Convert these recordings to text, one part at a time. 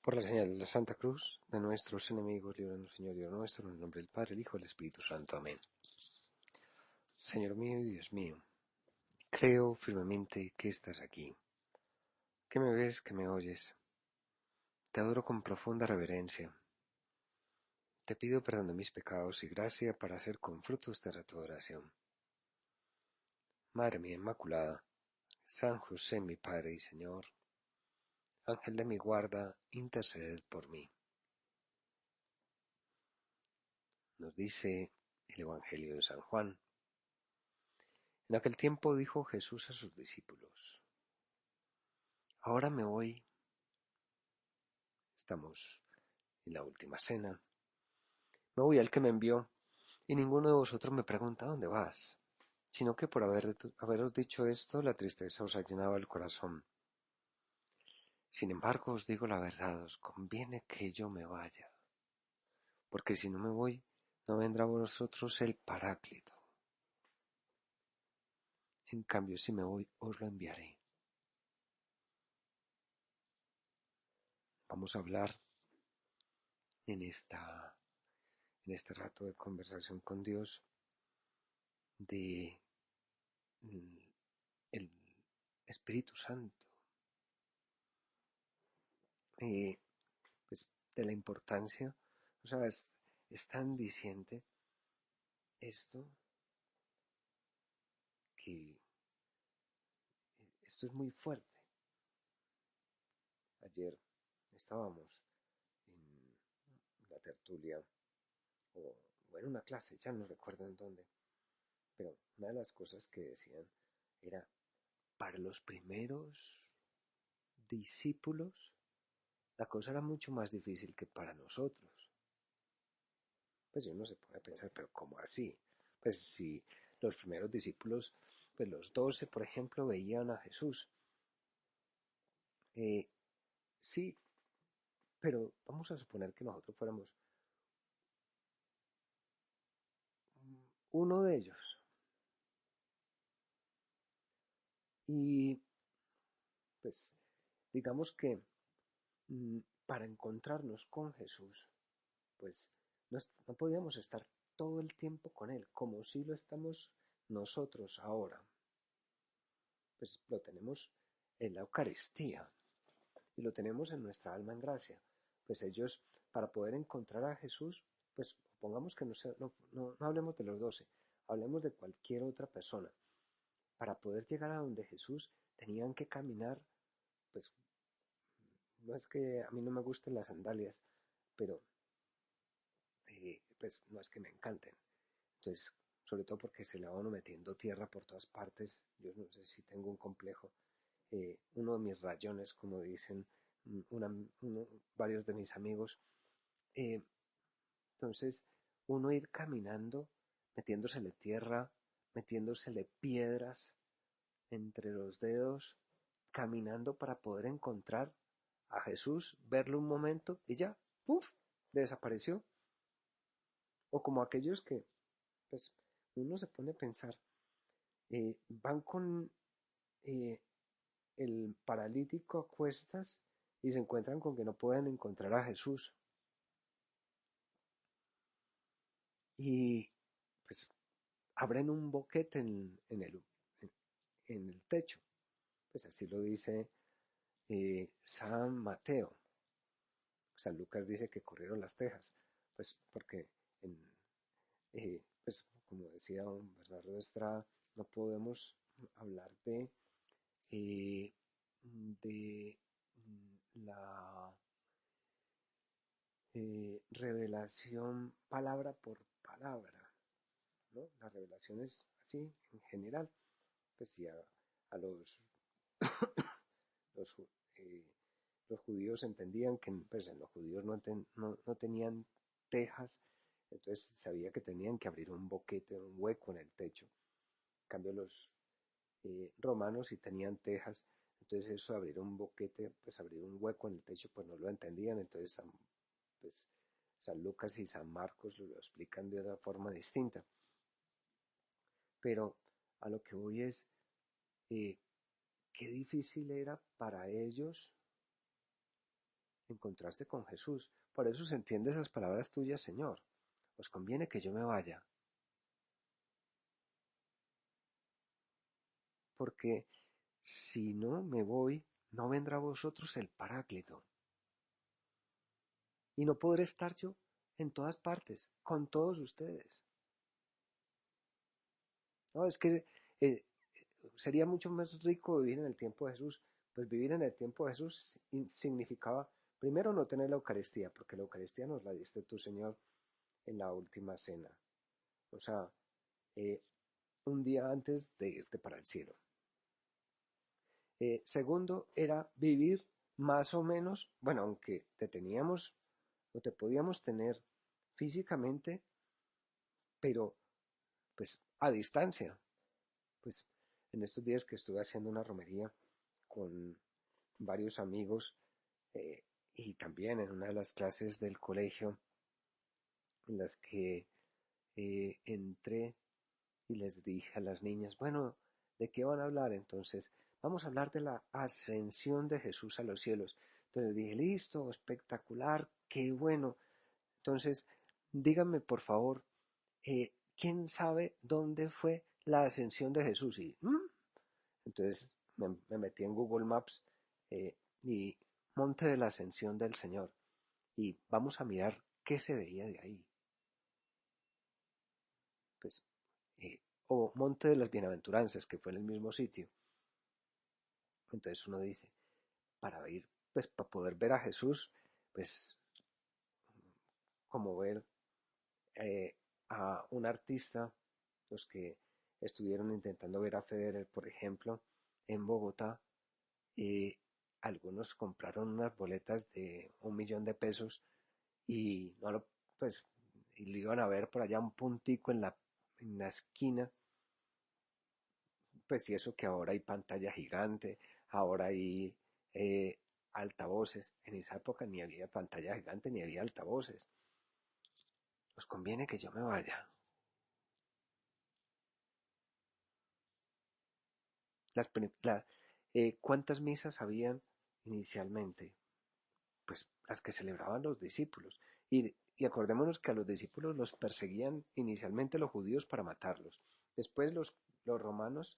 Por la señal de la Santa Cruz de nuestros enemigos, líbranos, Señor Dios nuestro, en el nombre del Padre, el Hijo y el Espíritu Santo. Amén. Señor mío y Dios mío, creo firmemente que estás aquí, que me ves, que me oyes. Te adoro con profunda reverencia. Te pido perdón de mis pecados y gracia para hacer con fruto esta tu oración. Madre mía Inmaculada, San José mi Padre y Señor, Ángel de mi guarda, interceded por mí. Nos dice el Evangelio de San Juan. En aquel tiempo dijo Jesús a sus discípulos: Ahora me voy. Estamos en la última cena. Me voy al que me envió, y ninguno de vosotros me pregunta dónde vas, sino que por haberos dicho esto, la tristeza os ha llenado el corazón. Sin embargo, os digo la verdad, os conviene que yo me vaya, porque si no me voy, no vendrá a vosotros el Paráclito. En cambio, si me voy, os lo enviaré. Vamos a hablar en este rato de conversación con Dios de el Espíritu Santo, pues de la importancia, o sea, es tan diciente esto que esto es muy fuerte. Ayer estábamos en la tertulia, o en una clase, ya no recuerdo en dónde, pero una de las cosas que decían era, para los primeros discípulos, la cosa era mucho más difícil que para nosotros. Pues uno se puede pensar, pero ¿cómo así? Pues si los primeros discípulos, pues los 12, por ejemplo, veían a Jesús. Sí, pero vamos a suponer que nosotros fuéramos uno de ellos. Y pues digamos que para encontrarnos con Jesús, pues no podíamos estar todo el tiempo con Él, como si lo estamos nosotros ahora. Pues lo tenemos en la Eucaristía y lo tenemos en nuestra alma en gracia. Pues ellos, para poder encontrar a Jesús, pues pongamos que no hablemos de los 12, hablemos de cualquier otra persona. Para poder llegar a donde Jesús tenían que caminar, pues no es que a mí no me gusten las sandalias, pero pues no es que me encanten. Entonces, sobre todo porque se le va uno metiendo tierra por todas partes. Yo no sé si tengo un complejo. Uno de mis rayones, como dicen varios de mis amigos. Eh, entonces, uno ir caminando, metiéndosele tierra, metiéndosele piedras entre los dedos, caminando para poder encontrar a Jesús, verlo un momento y ya, ¡puf!, desapareció. O como aquellos que, pues, uno se pone a pensar, van con el paralítico a cuestas y se encuentran con que no pueden encontrar a Jesús. Y pues abren un boquete en el techo. Pues así lo dice San Mateo. San Lucas dice que corrieron las tejas. Pues porque, pues como decía don Bernardo de Estrada, no podemos hablar eh, de la revelación palabra por palabra, ¿no? La revelación es así en general. Pues si a los, eh, los judíos entendían que pues, los judíos no tenían tejas, entonces sabía que tenían que abrir un boquete, un hueco en el techo. En cambio los romanos sí tenían tejas, entonces eso de abrir un boquete, pues abrir un hueco en el techo, pues no lo entendían, entonces pues San Lucas y San Marcos lo explican de una forma distinta. Pero a lo que voy es, qué difícil era para ellos encontrarse con Jesús. Por eso se entiende esas palabras tuyas, Señor. Os conviene que yo me vaya, porque si no me voy, no vendrá a vosotros el Paráclito. Y no podré estar yo en todas partes, con todos ustedes. No, es que eh, sería mucho más rico vivir en el tiempo de Jesús. Pues vivir en el tiempo de Jesús significaba, primero, no tener la Eucaristía, porque la Eucaristía nos la diste tú, Señor, en la última cena. O sea, eh, un día antes de irte para el cielo. Segundo, era vivir más o menos, bueno, aunque te teníamos o te podíamos tener físicamente, pero pues a distancia. Pues en estos días que estuve haciendo una romería con varios amigos eh, y también en una de las clases del colegio en las que entré y les dije a las niñas, bueno, ¿de qué van a hablar? Entonces, vamos a hablar de la ascensión de Jesús a los cielos. Entonces dije, listo, espectacular, qué bueno. Entonces, díganme por favor, ¿quién sabe dónde fue la ascensión de Jesús? Y entonces me metí en Google Maps y Monte de la Ascensión del Señor. Y vamos a mirar qué se veía de ahí. Pues, o Monte de las Bienaventuranzas, que fue en el mismo sitio. Entonces uno dice, para ir, pues para poder ver a Jesús, pues como ver eh, a un artista, los que estuvieron intentando ver a Federer, por ejemplo, en Bogotá, y algunos compraron unas boletas de 1 millón de pesos y no lo, pues, y lo iban a ver por allá un puntico en la esquina, pues y eso que ahora hay pantalla gigante, ahora hay altavoces, en esa época ni había pantalla gigante ni había altavoces. Os conviene que yo me vaya. Las, la, ¿Cuántas misas habían inicialmente? Pues las que celebraban los discípulos. Y acordémonos que a los discípulos los perseguían inicialmente los judíos para matarlos. Después los romanos,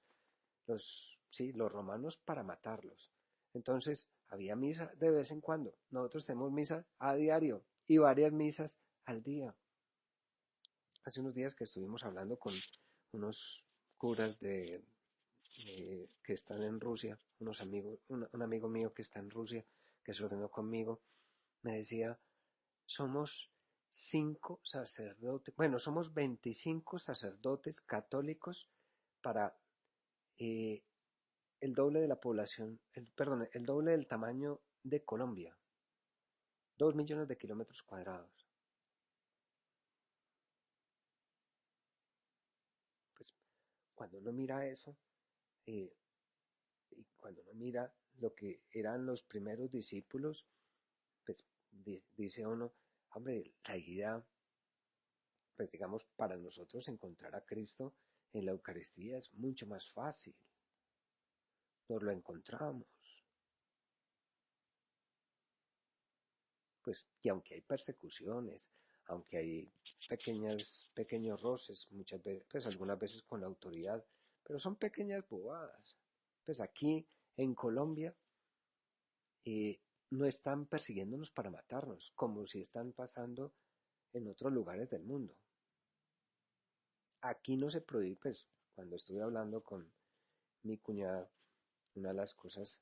sí, los romanos para matarlos. Entonces había misa de vez en cuando. Nosotros tenemos misa a diario y varias misas al día. Hace unos días que estuvimos hablando con unos curas que están en Rusia, unos amigos, un amigo mío que está en Rusia, que se ordenó conmigo, me decía, somos 5 sacerdotes, bueno, somos 25 sacerdotes católicos para eh, el doble de la población, perdón, el doble del tamaño de Colombia, 2 millones de kilómetros cuadrados. Pues cuando uno mira eso, eh, y cuando uno mira lo que eran los primeros discípulos, pues dice uno, hombre, la guía, pues digamos, para nosotros encontrar a Cristo en la Eucaristía es mucho más fácil. Nos lo encontramos. Pues, y aunque hay persecuciones, aunque hay pequeños roces, muchas veces, pues algunas veces con la autoridad, pero son pequeñas bobadas. Pues aquí en Colombia no están persiguiéndonos para matarnos, como si están pasando en otros lugares del mundo. Aquí no se prohíbe, pues cuando estuve hablando con mi cuñada, una de las cosas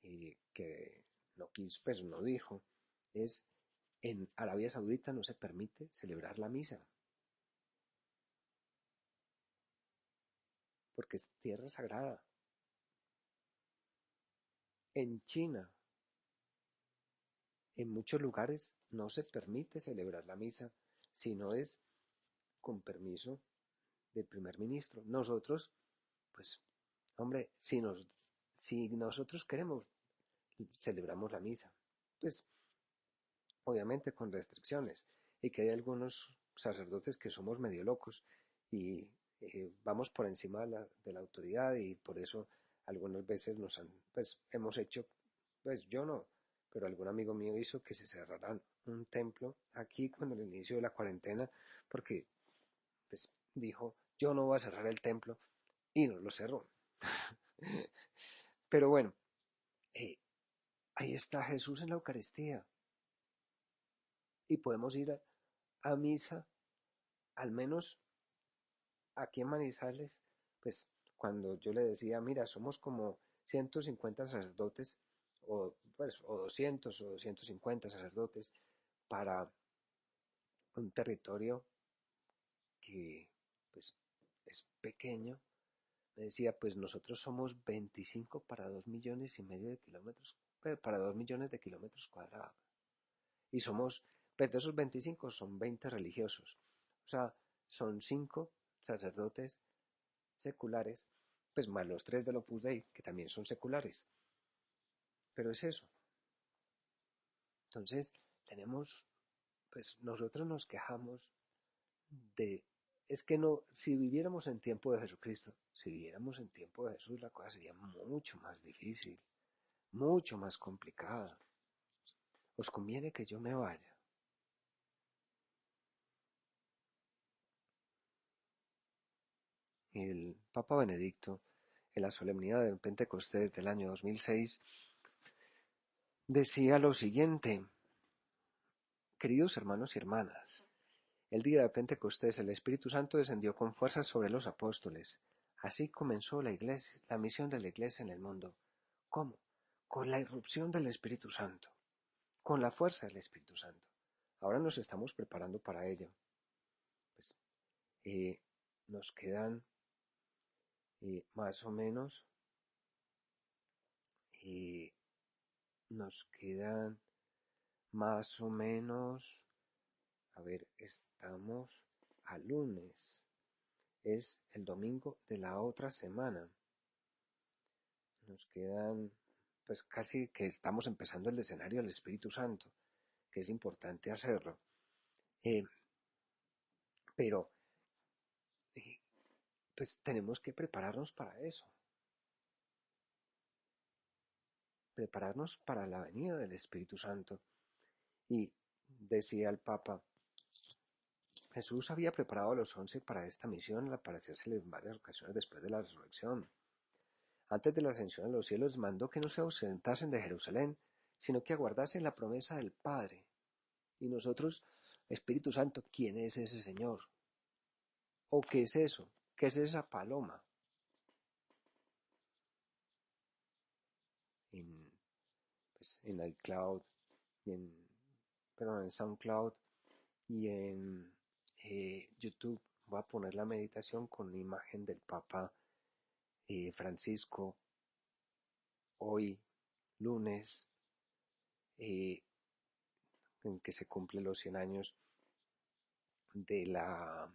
que no quiso, pues no dijo, es en Arabia Saudita no se permite celebrar la misa, porque es tierra sagrada. En China, en muchos lugares, no se permite celebrar la misa si no es con permiso del primer ministro. Nosotros, pues, hombre, si nosotros queremos, celebramos la misa. Pues, obviamente con restricciones, y que hay algunos sacerdotes que somos medio locos y vamos por encima de la autoridad y por eso algunas veces pues hemos hecho, pues yo no, pero algún amigo mío hizo que se cerrara un templo aquí cuando el inicio de la cuarentena, porque pues dijo, yo no voy a cerrar el templo, y no lo cerró. Pero bueno, eh, ahí está Jesús en la Eucaristía, y podemos ir a misa, al menos aquí en Manizales, pues cuando yo le decía, mira, somos como 150 sacerdotes, o 200 o 250 sacerdotes para un territorio que pues es pequeño, me decía, pues nosotros somos 25 para 2,5 millones de kilómetros, para 2 millones de kilómetros cuadrados. Y somos, pues de esos 25 son 20 religiosos. O sea, son 5 sacerdotes seculares, pues más los 3 del Opus Dei, que también son seculares. Pero es eso. Entonces, tenemos, pues nosotros nos quejamos de, es que no, si viviéramos en tiempo de Jesucristo, si viviéramos en tiempo de Jesús, la cosa sería mucho más difícil, mucho más complicada. Os conviene que yo me vaya. El Papa Benedicto, en la solemnidad de Pentecostés del año 2006, decía lo siguiente: queridos hermanos y hermanas, el día de Pentecostés el Espíritu Santo descendió con fuerza sobre los apóstoles. Así comenzó la Iglesia, la misión de la Iglesia en el mundo. ¿Cómo? Con la irrupción del Espíritu Santo, con la fuerza del Espíritu Santo. Ahora nos estamos preparando para ello. Pues eh, nos quedan más o menos, eh, nos quedan más o menos, a ver, estamos a lunes, es el domingo de la otra semana. Nos quedan, pues casi que estamos empezando el escenario del Espíritu Santo, que es importante hacerlo. Eh, pero, eh, pues tenemos que prepararnos para eso, prepararnos para la venida del Espíritu Santo. Y decía el Papa, Jesús había preparado a los 11 para esta misión al aparecérsele en varias ocasiones después de la resurrección. Antes de la ascensión a los cielos mandó que no se ausentasen de Jerusalén, sino que aguardasen la promesa del Padre. Y nosotros, Espíritu Santo, ¿quién es ese Señor? ¿O qué es eso? ¿Qué es esa paloma? En, pues, en iCloud, y en SoundCloud y en YouTube voy a poner la meditación con una imagen del Papa Francisco hoy, lunes, eh, en que se cumplen los 100 años de la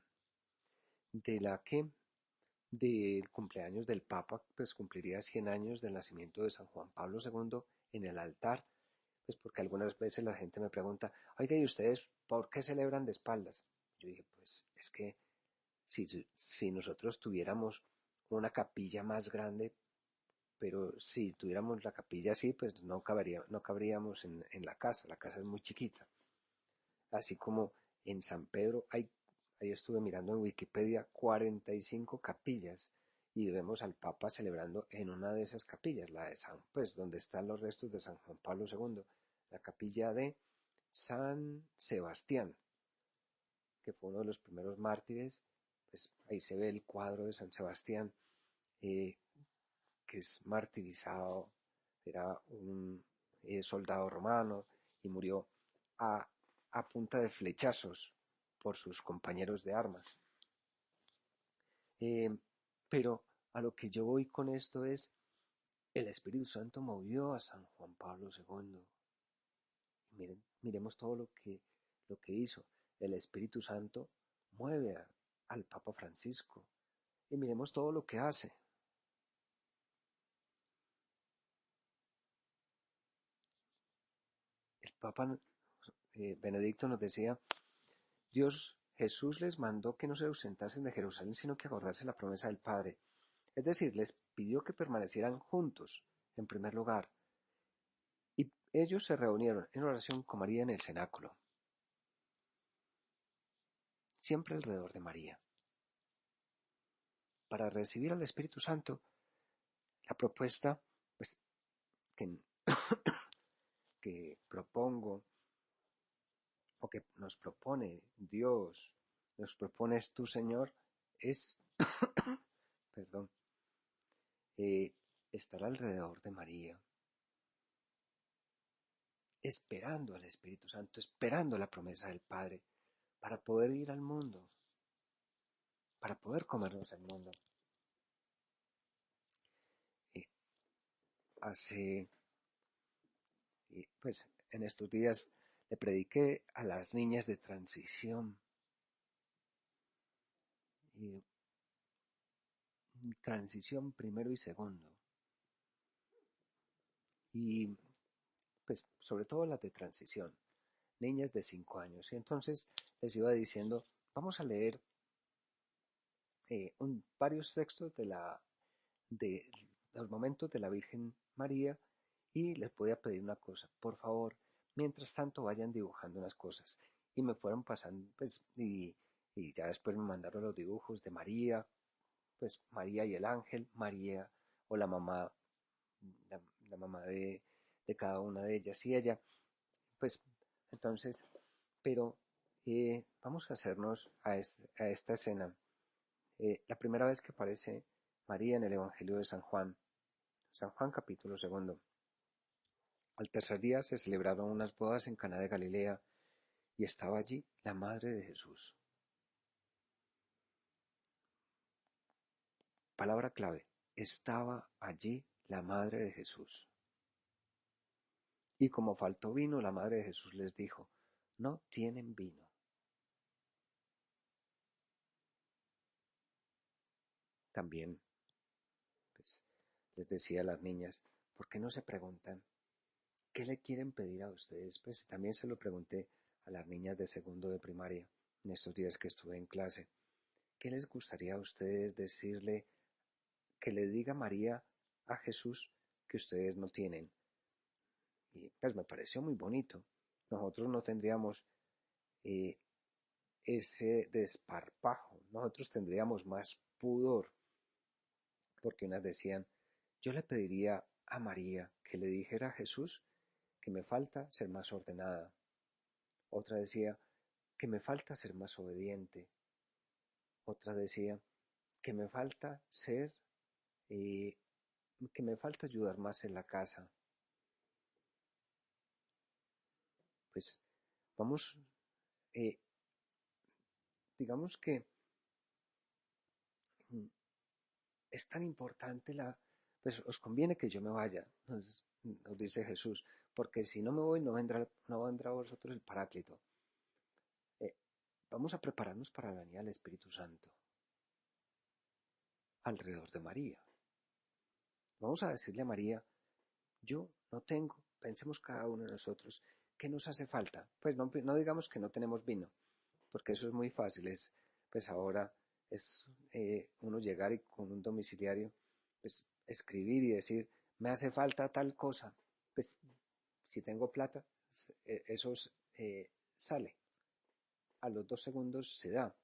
que del cumpleaños del Papa, pues cumpliría 100 años del nacimiento de San Juan Pablo II en el altar, pues porque algunas veces la gente me pregunta, oiga, ¿y ustedes por qué celebran de espaldas? Yo dije, pues es que si nosotros tuviéramos una capilla más grande, pero si tuviéramos la capilla así, pues no cabríamos en la casa es muy chiquita. Así como en San Pedro ahí estuve mirando en Wikipedia, 45 capillas, y vemos al Papa celebrando en una de esas capillas, la de pues donde están los restos de San Juan Pablo II, la capilla de San Sebastián, que fue uno de los primeros mártires. Pues ahí se ve el cuadro de San Sebastián, eh, que es martirizado, era un soldado romano y murió a, a punta de flechazos por sus compañeros de armas. Eh, pero a lo que yo voy con esto es, el Espíritu Santo movió a San Juan Pablo II. Miremos todo lo que hizo. El Espíritu Santo mueve al Papa Francisco. Y miremos todo lo que hace. El Papa Benedicto nos decía, Jesús les mandó que no se ausentasen de Jerusalén, sino que acordasen la promesa del Padre. Es decir, les pidió que permanecieran juntos, en primer lugar. Y ellos se reunieron en oración con María en el cenáculo, siempre alrededor de María. Para recibir al Espíritu Santo, la propuesta pues, que, que propongo o que nos propone Dios, nos propones tú, Señor, es, perdón, estar alrededor de María, esperando al Espíritu Santo, esperando la promesa del Padre, para poder ir al mundo, para poder comernos el mundo. Hace, pues en estos días le prediqué a las niñas de transición, transición primero y segundo, y pues sobre todo las de transición, niñas de 5 años, y entonces les iba diciendo, vamos a leer varios textos de los momentos de la Virgen María, y les voy a pedir una cosa, por favor, mientras tanto vayan dibujando unas cosas, y me fueron pasando, pues, y ya después me mandaron los dibujos de María, pues María y el ángel, María o la mamá, la mamá de cada una de ellas y ella, pues entonces, pero vamos a hacernos a esta escena. La primera vez que aparece María en el Evangelio de San Juan capítulo 2. Al tercer día se celebraron unas bodas en Caná de Galilea y estaba allí la madre de Jesús. Palabra clave, estaba allí la madre de Jesús. Y como faltó vino, la madre de Jesús les dijo, no tienen vino. También, pues, les decía a las niñas, ¿por qué no se preguntan qué le quieren pedir a ustedes? Pues también se lo pregunté a las niñas de segundo de primaria en estos días que estuve en clase. ¿Qué les gustaría a ustedes decirle que le diga María a Jesús que ustedes no tienen? Y pues me pareció muy bonito. Nosotros no tendríamos eh, ese desparpajo, nosotros tendríamos más pudor, porque unas decían, yo le pediría a María que le dijera a Jesús que me falta ser más ordenada. Otra decía que me falta ser más obediente. Otra decía que me falta ser, eh, que me falta ayudar más en la casa. Pues vamos, eh, digamos que es tan importante pues os conviene que yo me vaya, nos dice Jesús, porque si no me voy no vendrá a vosotros el Paráclito. Eh, Vamos a prepararnos para la venida del Espíritu Santo alrededor de María. Vamos a decirle a María, yo no tengo, pensemos cada uno de nosotros, ¿qué nos hace falta? Pues no digamos que no tenemos vino, porque eso es muy fácil, pues ahora es uno llegar y con un domiciliario, pues escribir y decir, me hace falta tal cosa, pues si tengo plata, eso sale, a los 2 segundos se da.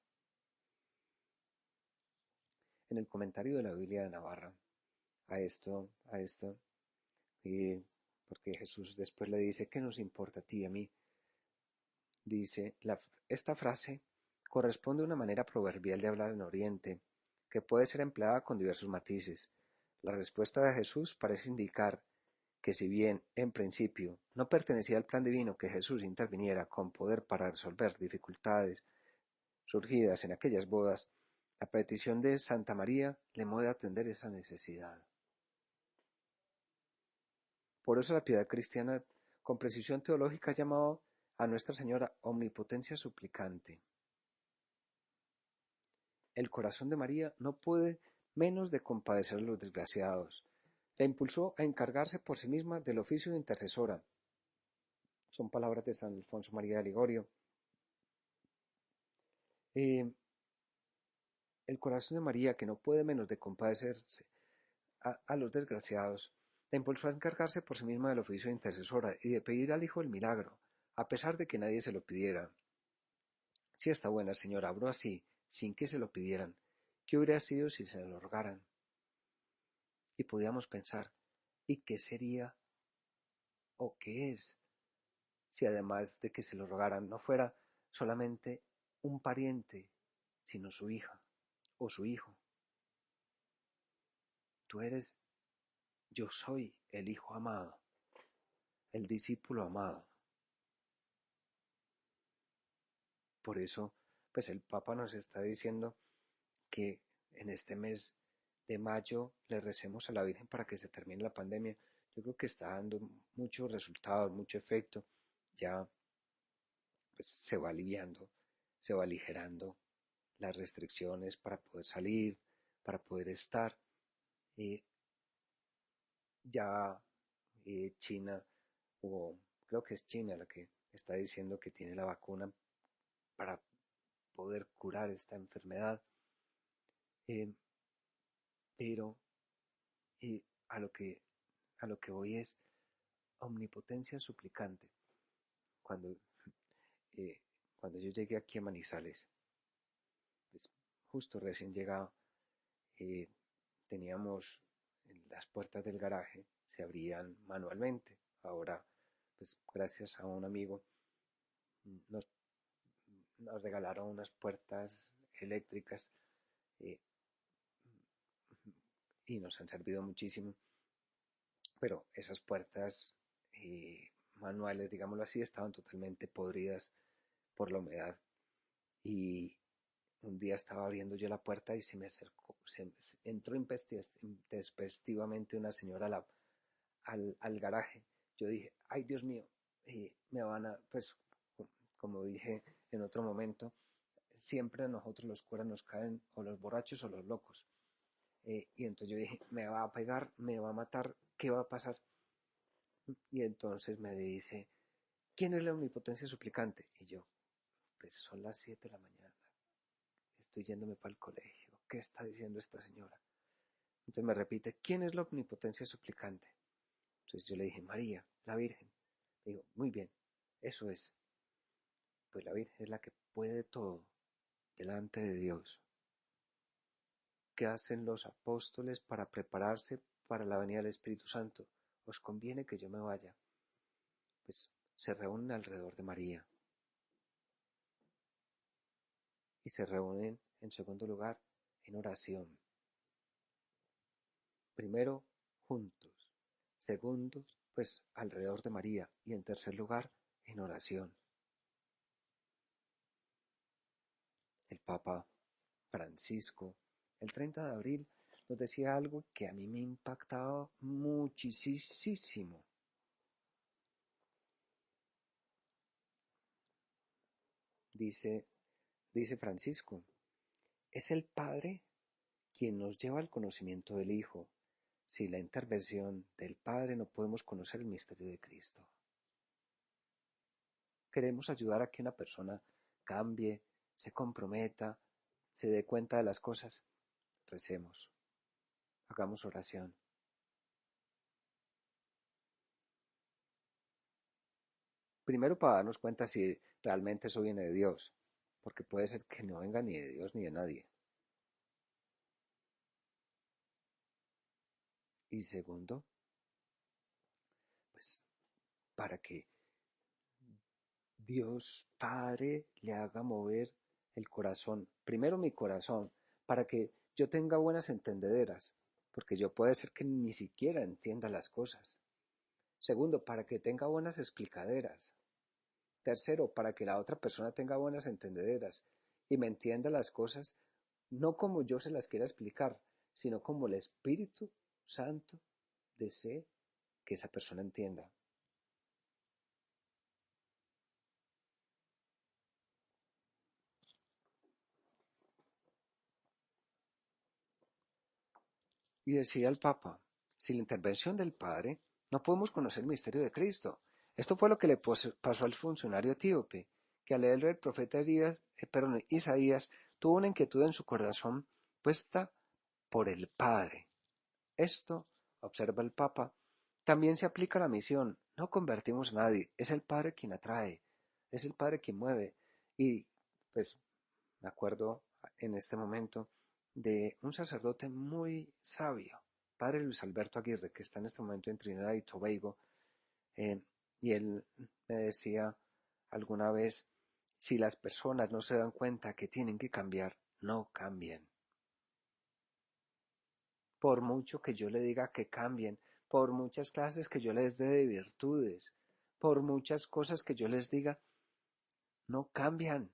En el comentario de la Biblia de Navarra, a esto, y porque Jesús después le dice, ¿qué nos importa a ti y a mí? Dice, esta frase corresponde a una manera proverbial de hablar en Oriente, que puede ser empleada con diversos matices. La respuesta de Jesús parece indicar que si bien, en principio, no pertenecía al plan divino que Jesús interviniera con poder para resolver dificultades surgidas en aquellas bodas, la petición de Santa María le mueve a atender esa necesidad. Por eso la piedad cristiana, con precisión teológica, ha llamado a Nuestra Señora omnipotencia suplicante. El corazón de María no puede menos de compadecer a los desgraciados. La impulsó a encargarse por sí misma del oficio de intercesora. Son palabras de San Alfonso María de Ligorio. El corazón de María, que no puede menos de compadecerse a los desgraciados, la impulsó a encargarse por sí misma del oficio de intercesora y de pedir al Hijo el milagro, a pesar de que nadie se lo pidiera. Si esta buena señora obró así, sin que se lo pidieran, ¿qué hubiera sido si se lo rogaran? Y podíamos pensar, ¿y qué sería o qué es si además de que se lo rogaran no fuera solamente un pariente, sino su hija o su hijo? Tú eres, yo soy el hijo amado, el discípulo amado. Por eso, pues el Papa nos está diciendo que en este mes de mayo le recemos a la Virgen para que se termine la pandemia. Yo creo que está dando muchos resultados, mucho efecto. Ya pues, se va aliviando, se va aligerando las restricciones para poder salir, para poder estar. Eh, ya China, o creo que es China la que está diciendo que tiene la vacuna para poder curar esta enfermedad. Eh, pero a a lo que voy es omnipotencia suplicante. Cuando, eh, cuando yo llegué aquí a Manizales, pues justo recién llegado, eh, teníamos las puertas del garaje, se abrían manualmente. Ahora, pues gracias a un amigo, nos, nos regalaron unas puertas eléctricas eh, y nos han servido muchísimo. Pero esas puertas manuales, digámoslo así, estaban totalmente podridas por la humedad. Y un día estaba abriendo yo la puerta y se me acercó, entró intempestivamente una señora al garaje. Yo dije, ay Dios mío, me van a, pues como dije en otro momento, siempre a nosotros los curas nos caen o los borrachos o los locos. Y entonces yo dije, me va a pegar, me va a matar, ¿qué va a pasar? Y entonces me dice, ¿quién es la omnipotencia suplicante? Y yo, pues son las 7 de la mañana, estoy yéndome para el colegio, ¿qué está diciendo esta señora? Entonces me repite, ¿quién es la omnipotencia suplicante? Entonces yo le dije, María, la Virgen. Le digo, muy bien, eso es. Pues la Virgen es la que puede todo delante de Dios. ¿Qué hacen los apóstoles para prepararse para la venida del Espíritu Santo? Os conviene que yo me vaya. Pues se reúnen alrededor de María. Y se reúnen, en segundo lugar, en oración. Primero, juntos. Segundo, pues alrededor de María. Y en tercer lugar, en oración. El Papa Francisco, el 30 de abril, nos decía algo que a mí me impactaba muchísimo. Dice, dice Francisco, es el Padre quien nos lleva al conocimiento del Hijo. Sin la intervención del Padre no podemos conocer el misterio de Cristo. Queremos ayudar a que una persona cambie, se comprometa, se dé cuenta de las cosas. Recemos, hagamos oración. Primero para darnos cuenta si realmente eso viene de Dios, porque puede ser que no venga ni de Dios ni de nadie. Y segundo, pues para que Dios Padre le haga mover el corazón, primero mi corazón, para que yo tenga buenas entendederas, porque yo puede ser que ni siquiera entienda las cosas. Segundo, para que tenga buenas explicaderas. Tercero, para que la otra persona tenga buenas entendederas y me entienda las cosas no como yo se las quiera explicar, sino como el Espíritu Santo desee que esa persona entienda. Y decía el Papa, sin la intervención del Padre, no podemos conocer el misterio de Cristo. Esto fue lo que le pasó al funcionario etíope, que al leer el profeta Isaías tuvo una inquietud en su corazón puesta por el Padre. Esto, observa el Papa, También se aplica la misión. No convertimos a nadie. Es el Padre quien atrae. Es el Padre quien mueve. Y pues me acuerdo en este momento de un sacerdote muy sabio, Padre Luis Alberto Aguirre, que está en este momento en Trinidad y Tobago, eh, y él me decía alguna vez, si las personas no se dan cuenta que tienen que cambiar, no cambien. Por mucho que yo le diga que cambien, por muchas clases que yo les dé de virtudes, por muchas cosas que yo les diga, no cambian.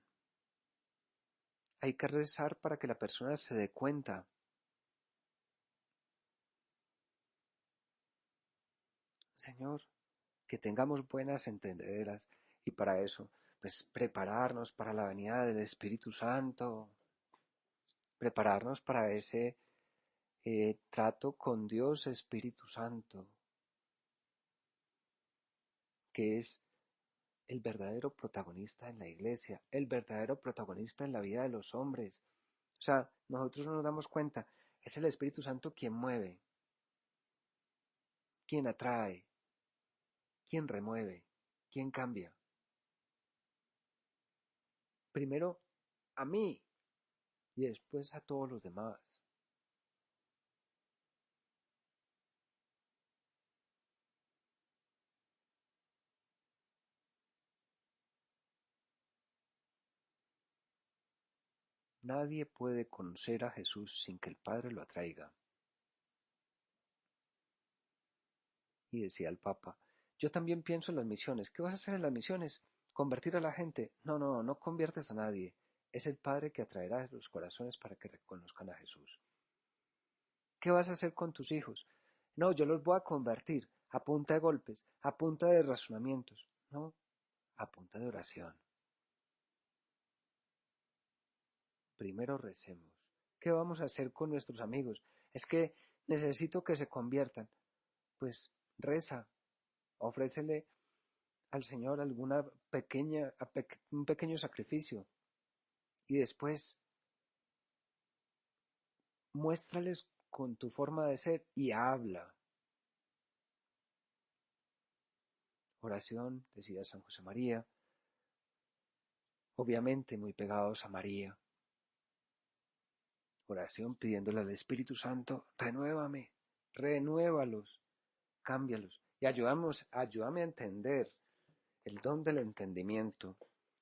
Hay que rezar para que la persona se dé cuenta. Señor, que tengamos buenas entendederas y para eso, pues prepararnos para la venida del Espíritu Santo, prepararnos para ese trato con Dios Espíritu Santo, que es el verdadero protagonista en la iglesia, el verdadero protagonista en la vida de los hombres. O sea, nosotros no nos damos cuenta, es el Espíritu Santo quien mueve, quien atrae, quien remueve, quien cambia. Primero a mí y después a todos los demás. Nadie puede conocer a Jesús sin que el Padre lo atraiga. Y decía el Papa, yo también pienso en las misiones. ¿Qué vas a hacer en las misiones? ¿Convertir a la gente? No, no, no conviertes a nadie. Es el Padre que atraerá los corazones para que reconozcan a Jesús. ¿Qué vas a hacer con tus hijos? No, yo los voy a convertir a punta de golpes, a punta de razonamientos. No, a punta de oración. Primero recemos. ¿Qué vamos a hacer con nuestros amigos? Es que necesito que se conviertan. Pues reza, ofrécele al Señor alguna un pequeño sacrificio y después muéstrales con tu forma de ser y habla. Oración, decía San José María, obviamente muy pegados a María. Oración pidiéndole al Espíritu Santo, renuévame, renuévalos, cámbialos y ayúdame a entender el don del entendimiento,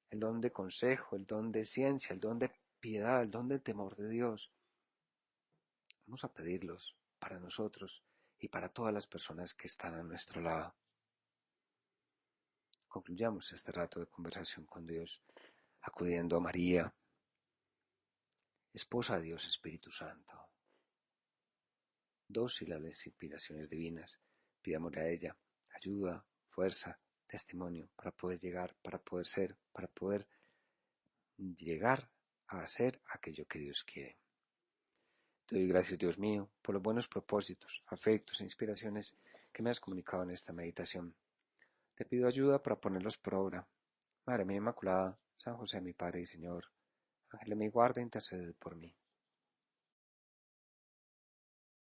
el don de consejo, el don de ciencia, el don de piedad, el don de temor de Dios. Vamos a pedirlos para nosotros y para todas las personas que están a nuestro lado. Concluyamos este rato de conversación con Dios, acudiendo a María, esposa de Dios Espíritu Santo. Dócil a las inspiraciones divinas, pidámosle a ella ayuda, fuerza, testimonio para poder llegar, para poder ser, para poder llegar a hacer aquello que Dios quiere. Te doy gracias, Dios mío, por los buenos propósitos, afectos e inspiraciones que me has comunicado en esta meditación. Te pido ayuda para ponerlos por obra. Madre mía Inmaculada, San José mi Padre y Señor, Ángel de mi guarda, intercede por mí.